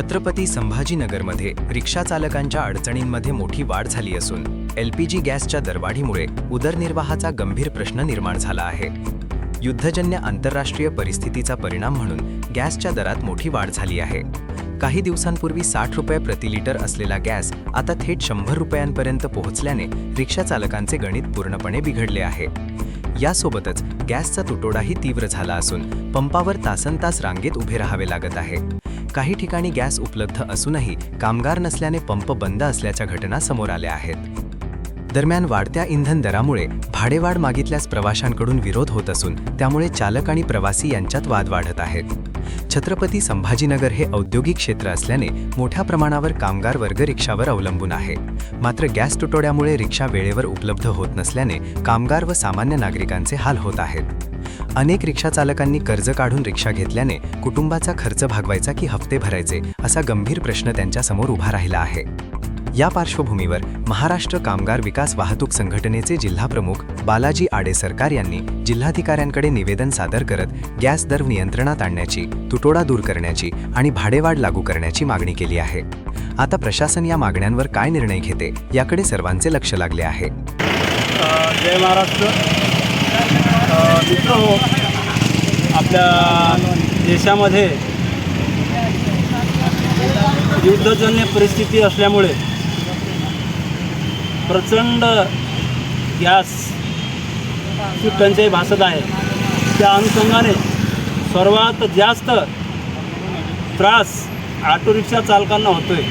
छत्रपती संभाजीनगरमध्ये रिक्षा चालकांच्या अडचणींमध्ये मोठी वाढ झाली असून LPG गॅसच्या दरवाढीमुळे उदरनिर्वाहाचा गंभीर प्रश्न निर्माण झाला आहे। युद्धजन्य आंतरराष्ट्रीय परिस्थितीचा परिणाम म्हणून गॅसच्या दरात मोठी वाढ झाली आहे। काही दिवसांपूर्वी 60 रुपये प्रति लिटर असलेला गॅस आता थेट 100 रुपयांपर्यंत पोहोचल्याने रिक्षा चालकांचे गणित पूर्णपणे बिघडले आहे। यासोबतच गॅसचा तुटवडाही तीव्र झाला असून पंपावर तासनतास रांगेत उभे राहावे लागत आहे। काही ठिकाणी गॅस उपलब्ध असूनही कामगार नसल्याने पंप बंद असल्याच्या घटना समोर आल्या आहेत। दरम्यान वाढत्या इंधन दरामुळे भाडेवाढ मागितल्यास प्रवाशांकडून विरोध होत असून त्यामुळे चालक आणि प्रवासी यांच्यात वाद वाढत आहेत। छत्रपती संभाजीनगर हे औद्योगिक क्षेत्र असल्याने मोठ्या प्रमाणावर कामगार वर्ग रिक्षावर अवलंबून आहे। मात्र गॅस तुटवड्यामुळे रिक्षा वेळेवर उपलब्ध होत नसल्याने कामगार व सामान्य नागरिकांचे हाल होत आहेत। अनेक रिक्षा चालकांनी कर्ज काढून रिक्षा घेतल्याने कुटुंबाचा खर्च भागवायचा की हप्ते भरायचे असा गंभीर प्रश्न त्यांच्यासमोर उभा राहिला आहे। या पार्श्वभूमीवर महाराष्ट्र कामगार विकास वाहतूक संघटनेचे जिल्हाप्रमुख बालाजी आडे सरकार यांनी जिल्हाधिकाऱ्यांकडे निवेदन सादर करत गॅस दर नियंत्रणात आणण्याची, तुटवडा दूर करण्याची आणि भाडेवाढ लागू करण्याची मागणी केली आहे। आता प्रशासन या मागण्यांवर काय निर्णय घेते याकडे सर्वांचे लक्ष लागले आहे। जय महाराष्ट्र मित्र, आपल्या देशामध्ये युद्धजन्य परिस्थिती असल्यामुळे प्रचंड गॅसची टंचाई भासत आहे। त्या अनुषंगाने सर्वात जास्त त्रास ऑटो रिक्षा चालकांना होतोय।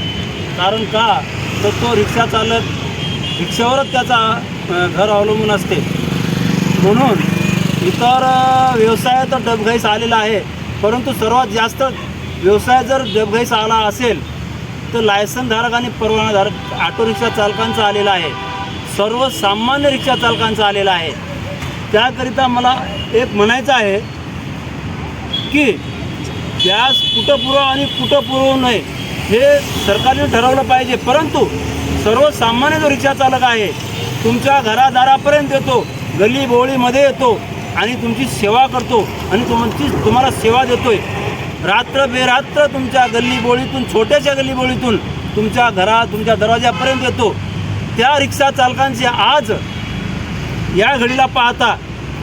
कारण का तर तो रिक्षा चालक रिक्षावरच त्याचा घर अवलंबून असते, म्हणून इतर व्यवसाय तर डबघाईस आलेला आहे। परंतु सर्वात जास्त व्यवसाय जर डबघाईस आला असेल तर लायसनधारक आणि परवानाधारक ऑटो रिक्षा चालकांचा आलेला आहे, सर्वसामान्य रिक्षा चालकांचा आलेला आहे। त्याकरिता मला एक म्हणायचं आहे की गॅस कुठं पुरवा आणि कुठं पुरवू नये हे सरकारने ठरवलं पाहिजे। परंतु सर्वसामान्य जो रिक्षा चालक आहे तुमच्या घरादारापर्यंत येतो, गल्ली बोळीमध्ये येतो आणि तुमची सेवा करतो आणि तुम्हाला सेवा देतोय। रात्र बेरात्र तुमच्या गल्लीबोळीतून, छोट्याशा गल्लीबोळीतून तुमच्या घरात, तुमच्या दरवाजापर्यंत येतो। त्या रिक्षा चालकांचे आज या घडीला पाहता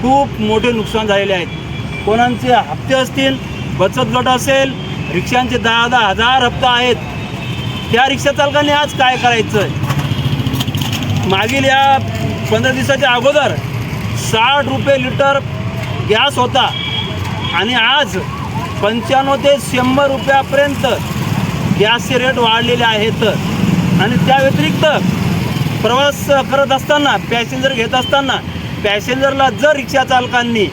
खूप मोठे नुकसान झालेले आहेत। कोणाचे हप्ते असतील, बचत गट असेल, रिक्षांचे 10-10 हजार हप्ते आहेत। त्या रिक्षा चालकांनी आज काय करायचं? मागील या 15 दिवसाच्या अगोदर 60 रुपये लिटर गॅस होता आणि आज 95 ते 100 रुपयापर्यंत गॅसचे रेट वाढलेले आहेत। आणि त्या व्यतिरिक्त प्रवास करत असताना, पॅसेंजर घेत असताना पॅसेंजरला जर रिक्षा चालकांनी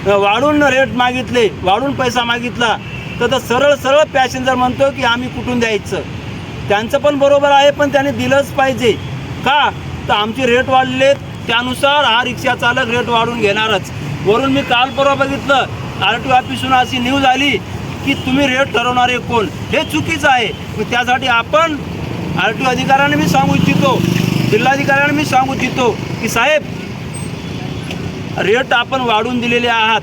वाढून रेट मागितले, वाढून पैसा मागितला तर सरळ पॅसेंजर म्हणतो की आम्ही कुठून द्यायचं। त्यांचं पण बरोबर आहे, पण त्यांनी दिलंच पाहिजे। का तर आमचे रेट वाढलेत, त्यानुसार हा रिक्षा चालक रेट वाढून घेणारच। वरून मी काल परवा बघितलं RTO ऑफिसहून अशी न्यूज आली की तुम्ही रेट ठरवणारे कोण, हे चुकीचं आहे। मग त्यासाठी आपण RTO अधिकाऱ्यांना मी सांगू इच्छितो, जिल्हाधिकाऱ्यांना मी सांगू इच्छितो की साहेब, रेट आपण वाढून दिलेले आहात,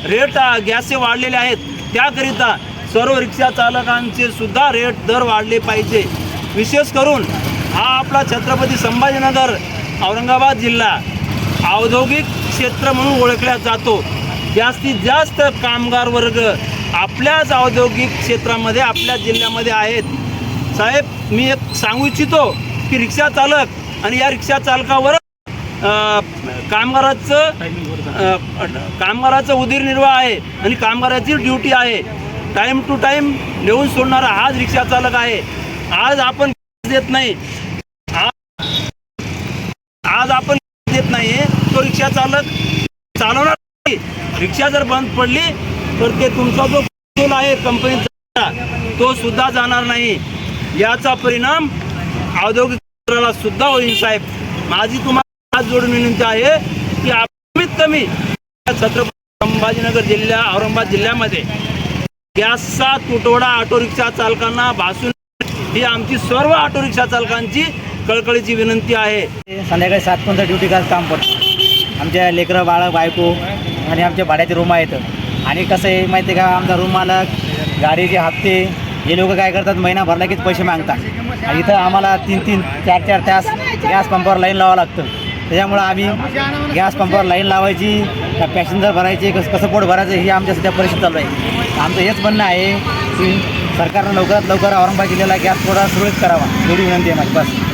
रेट गॅसचे वाढलेले आहेत, त्याकरिता सर्व रिक्षा चालकांचे सुद्धा रेट दर वाढले पाहिजे। विशेष करून हा आपला छत्रपती संभाजीनगर औरंगाबाद जिल्हा औद्योगिक क्षेत्र म्हणून ओळखला जातो। जास्तीत जास्त कामगार वर्ग आपल्याच औद्योगिक क्षेत्रामध्ये, आपल्या जिल्ह्यामध्ये आहेत। साहेब, मी एक सांगू इच्छितो की रिक्षा चालक आणि या रिक्षा चालकावर कामगाराचं उदरनिर्वाह आहे आणि कामगाराची ड्युटी आहे। टाईम टू टाईम नेऊन सोडणारा हाच रिक्षा चालक आहे। आज आपण देत नाही, आज आपण देत नाही, तो रिक्षा चालक चालवणार नाही। रिक्षा जर बंद पडली तर ते तुमचा जो पेट्रोल आहे कंपनीचा तो सुद्धा जाणार नाही। याचा परिणाम औद्योगिक क्षेत्राला सुद्धा होईल। साहेब, माझी तुम्हाला हात जोडून विनंती आहे की कमीत कमी छत्रपती संभाजीनगर जिल्हा, औरंगाबाद जिल्ह्यामध्ये गॅसचा तुटवडा ऑटो रिक्षा चालकांना भासून ही आमची सर्व ऑटो रिक्षा चालकांची कळकळीची विनंती आहे। संध्याकाळी 7 ड्युटी काम पडतं। आमच्या लेकरं, बाळ, बायको आणि आमच्या भाड्याचे रूम आहेत। आणि कसं आहे माहिती आहे का, आमचा रूम मालक गाडीचे हप्ते हे लोक काय करतात, महिना भरला कीच पैसे मागतात आणि इथं आम्हाला 3-3, 4-4 तास गॅस पंपावर लाईन लावावं लागतं. त्याच्यामुळं आम्ही गॅस पंपावर लाईन लावायची, का पॅसेंजर भरायचे, कसं पोट भरायचं, ही आमच्या सध्या परिस्थिती चालू आहे. आमचं हेच म्हणणं आहे की सरकारनं लवकरात लवकर औरंगाबाद जिल्ह्याला गॅस पुरवठा सुरळीत करावा, एवढी विनंती आहे माझी. बस.